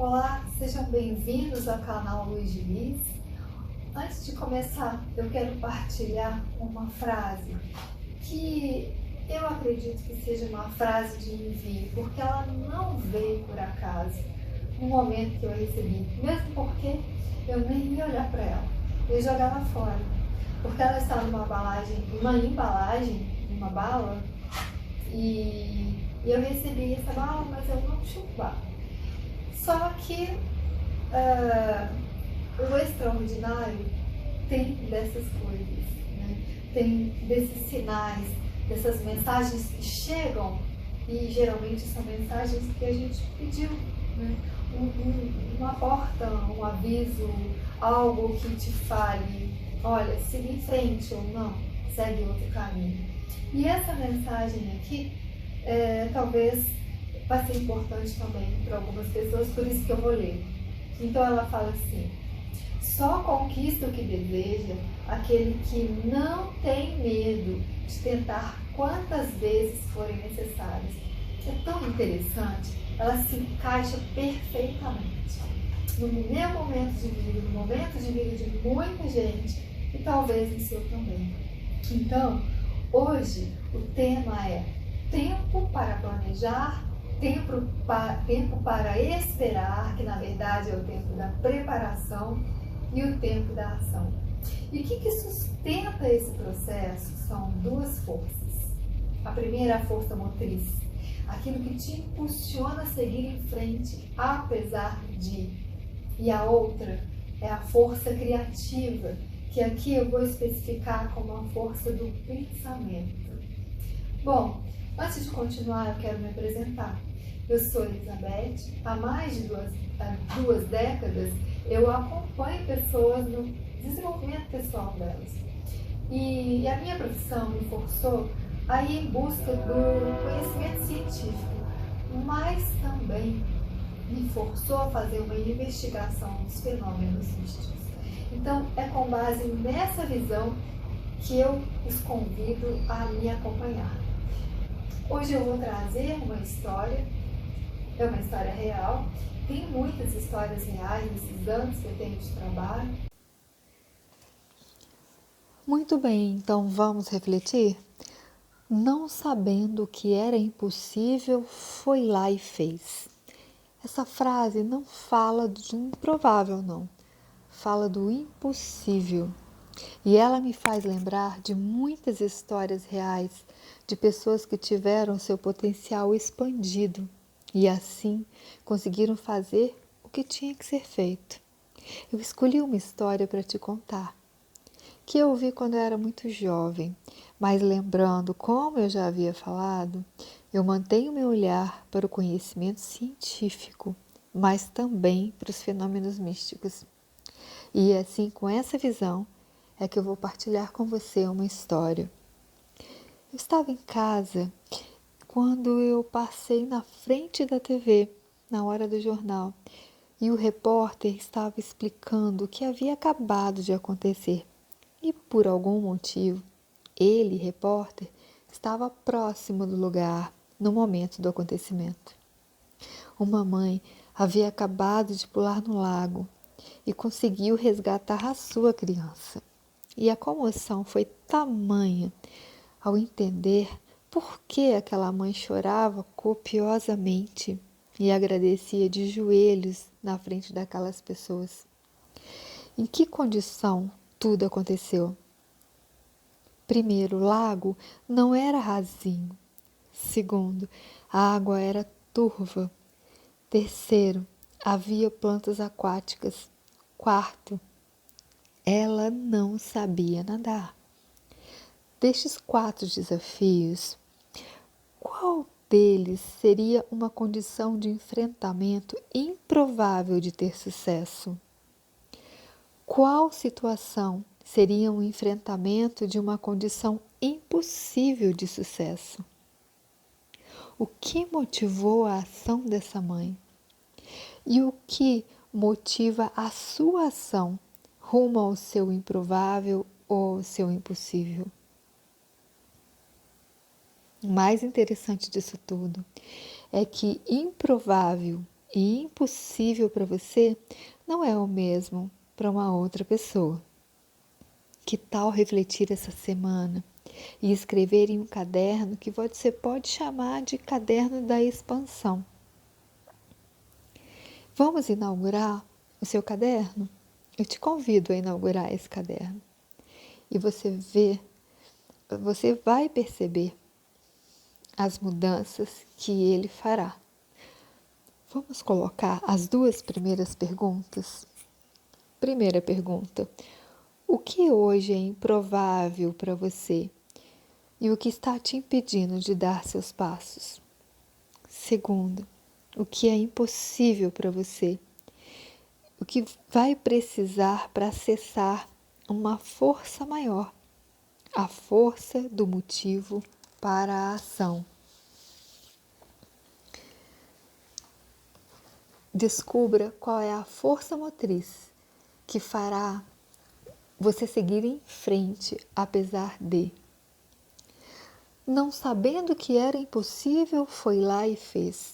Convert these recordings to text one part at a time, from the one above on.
Olá, sejam bem-vindos ao canal Luiz de Lis. Antes de começar, eu quero partilhar uma frase que eu acredito que seja uma frase de envio, porque ela não veio por acaso no momento que eu recebi, mesmo porque eu nem ia olhar para ela, eu ia jogar lá fora, porque ela estava numa embalagem, uma bala, e eu recebi essa bala, mas eu não tinha um bala. Só que o extraordinário tem dessas coisas, né? Tem desses sinais, dessas mensagens que chegam, e geralmente são mensagens que a gente pediu, né? Uma porta, um aviso, algo que te fale, olha, siga em frente ou não, segue outro caminho. E essa mensagem aqui, talvez vai ser importante também para algumas pessoas, por isso que eu vou ler. Então ela fala assim: só conquista o que deseja aquele que não tem medo de tentar quantas vezes forem necessárias. É tão interessante, ela se encaixa perfeitamente no meu momento de vida, no momento de vida de muita gente e talvez no seu também. Então, hoje o tema é tempo para planejar, tempo para esperar, que na verdade é o tempo da preparação, e o tempo da ação. E o que sustenta esse processo são duas forças. A primeira é a força motriz, aquilo que te impulsiona a seguir em frente apesar de. E a outra é a força criativa, que aqui eu vou especificar como a força do pensamento. Bom, antes de continuar, eu quero me apresentar. Eu sou Elizabeth. Há mais de duas décadas eu acompanho pessoas no desenvolvimento pessoal delas. E a minha profissão me forçou a ir em busca do conhecimento científico, mas também me forçou a fazer uma investigação dos fenômenos místicos. Então, é com base nessa visão que eu os convido a me acompanhar. Hoje eu vou trazer uma história, é uma história real. Tem muitas histórias reais nesses anos que eu tenho de trabalho. Muito bem, então vamos refletir? Não sabendo o que era impossível, foi lá e fez. Essa frase não fala de um improvável, não. Fala do impossível. E ela me faz lembrar de muitas histórias reais de pessoas que tiveram seu potencial expandido e assim conseguiram fazer o que tinha que ser feito. Eu escolhi uma história para te contar, que eu vi quando eu era muito jovem, mas lembrando, como eu já havia falado, eu mantenho meu olhar para o conhecimento científico, mas também para os fenômenos místicos. E assim, com essa visão, é que eu vou partilhar com você uma história. Eu estava em casa quando eu passei na frente da TV, na hora do jornal, e o repórter estava explicando o que havia acabado de acontecer. E por algum motivo, ele, repórter, estava próximo do lugar no momento do acontecimento. Uma mãe havia acabado de pular no lago e conseguiu resgatar a sua criança. E a comoção foi tamanha ao entender por que aquela mãe chorava copiosamente e agradecia de joelhos na frente daquelas pessoas. Em que condição tudo aconteceu? Primeiro, o lago não era rasinho. Segundo, a água era turva. Terceiro, havia plantas aquáticas. Quarto, ela não sabia nadar. Destes 4 desafios, qual deles seria uma condição de enfrentamento improvável de ter sucesso? Qual situação seria um enfrentamento de uma condição impossível de sucesso? O que motivou a ação dessa mãe? E o que motiva a sua ação rumo ao seu improvável ou ao seu impossível? O mais interessante disso tudo é que improvável e impossível para você não é o mesmo para uma outra pessoa. Que tal refletir essa semana e escrever em um caderno que você pode chamar de caderno da expansão? Vamos inaugurar o seu caderno? Eu te convido a inaugurar esse caderno. E você vai perceber as mudanças que ele fará. Vamos colocar as duas primeiras perguntas? Primeira pergunta: o que hoje é improvável para você e o que está te impedindo de dar seus passos? Segunda: o que é impossível para você? O que vai precisar para acessar uma força maior, a força do motivo para a ação? Descubra qual é a força motriz que fará você seguir em frente apesar de. Não sabendo que era impossível, foi lá e fez.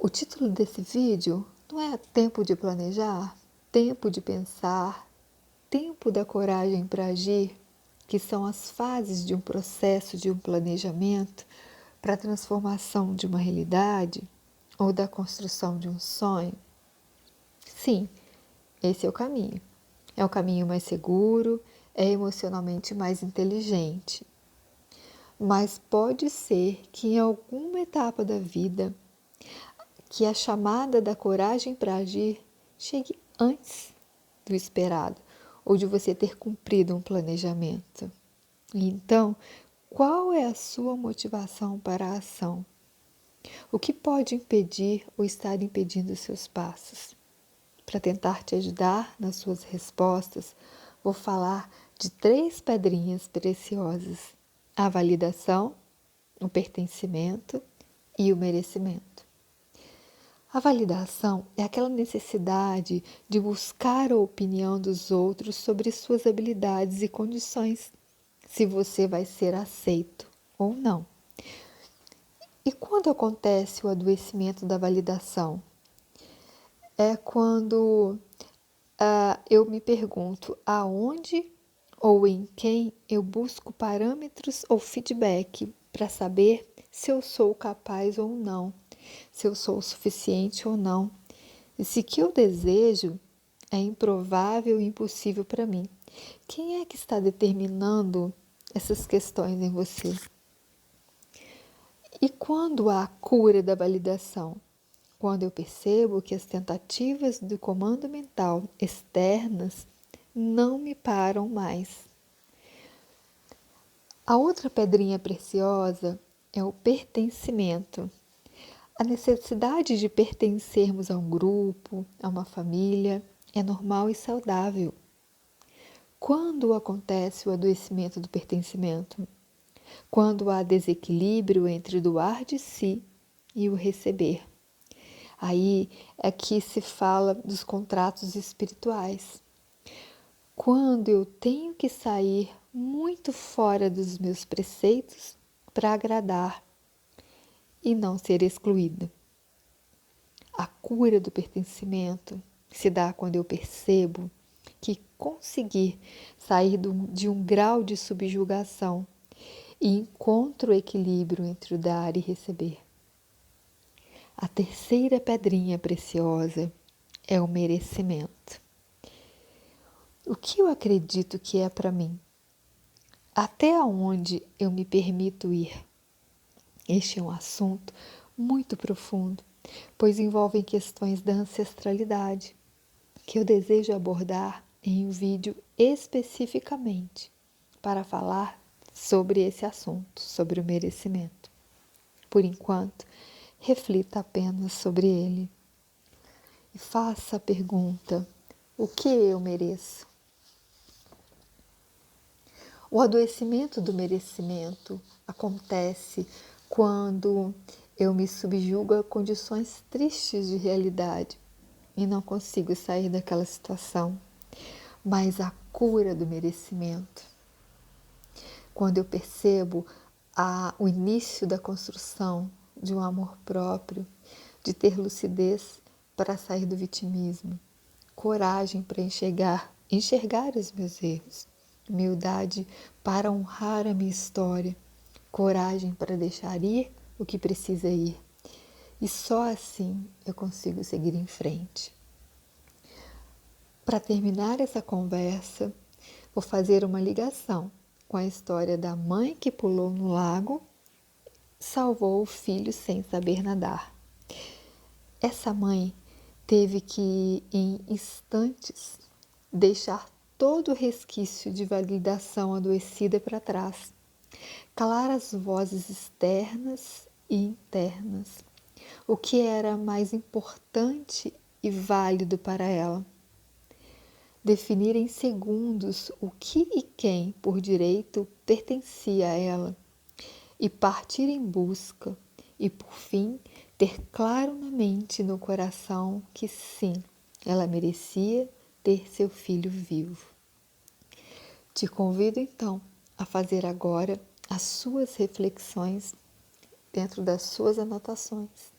O título desse vídeo não é tempo de planejar, tempo de pensar, tempo da coragem para agir, que são as fases de um processo de um planejamento para a transformação de uma realidade ou da construção de um sonho? Sim, esse é o caminho. É o caminho mais seguro, é emocionalmente mais inteligente. Mas pode ser que em alguma etapa da vida, que a chamada da coragem para agir chegue antes do esperado ou de você ter cumprido um planejamento. Então, qual é a sua motivação para a ação? O que pode impedir ou estar impedindo os seus passos? Para tentar te ajudar nas suas respostas, vou falar de 3 pedrinhas preciosas: a validação, o pertencimento e o merecimento. A validação é aquela necessidade de buscar a opinião dos outros sobre suas habilidades e condições, se você vai ser aceito ou não. E quando acontece o adoecimento da validação? É quando eu me pergunto aonde ou em quem eu busco parâmetros ou feedback para saber se eu sou capaz ou não, se eu sou o suficiente ou não, e se o que eu desejo é improvável e impossível para mim. Quem é que está determinando essas questões em você? E quando há a cura da validação? Quando eu percebo que as tentativas do comando mental externas não me param mais. A outra pedrinha preciosa é o pertencimento. A necessidade de pertencermos a um grupo, a uma família, é normal e saudável. Quando acontece o adoecimento do pertencimento? Quando há desequilíbrio entre doar de si e o receber. Aí é que se fala dos contratos espirituais. Quando eu tenho que sair muito fora dos meus preceitos para agradar e não ser excluída. A cura do pertencimento se dá quando eu percebo que conseguir sair de um grau de subjugação e encontro o equilíbrio entre o dar e receber. A terceira pedrinha preciosa é o merecimento. O que eu acredito que é para mim? Até onde eu me permito ir? Este é um assunto muito profundo, pois envolve questões da ancestralidade, que eu desejo abordar em um vídeo especificamente para falar sobre esse assunto, sobre o merecimento. Por enquanto, reflita apenas sobre ele e faça a pergunta: o que eu mereço? O adoecimento do merecimento acontece quando eu me subjugo a condições tristes de realidade e não consigo sair daquela situação. Mas a cura do merecimento, quando eu percebo o início da construção de um amor próprio, de ter lucidez para sair do vitimismo, coragem para enxergar os meus erros, humildade para honrar a minha história, coragem para deixar ir o que precisa ir. E só assim eu consigo seguir em frente. Para terminar essa conversa, vou fazer uma ligação com a história da mãe que pulou no lago, salvou o filho sem saber nadar. Essa mãe teve que, em instantes, deixar todo o resquício de validação adoecida para trás, calar as vozes externas e internas, o que era mais importante e válido para ela. Definir em segundos o que e quem, por direito, pertencia a ela, e partir em busca, e por fim, ter claro na mente e no coração que sim, ela merecia ter seu filho vivo. Te convido então a fazer agora as suas reflexões dentro das suas anotações.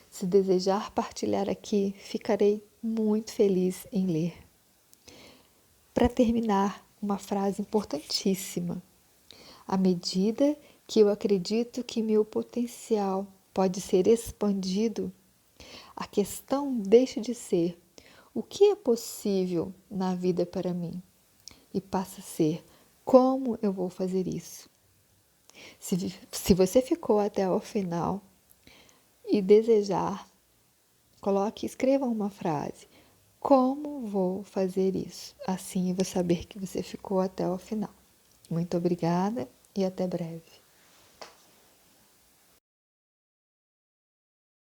Se desejar partilhar aqui, ficarei muito feliz em ler. Para terminar, uma frase importantíssima. À medida que eu acredito que meu potencial pode ser expandido, a questão deixa de ser o que é possível na vida para mim e passa a ser como eu vou fazer isso. Se você ficou até o final e desejar, escreva uma frase. Como vou fazer isso? Assim eu vou saber que você ficou até o final. Muito obrigada e até breve.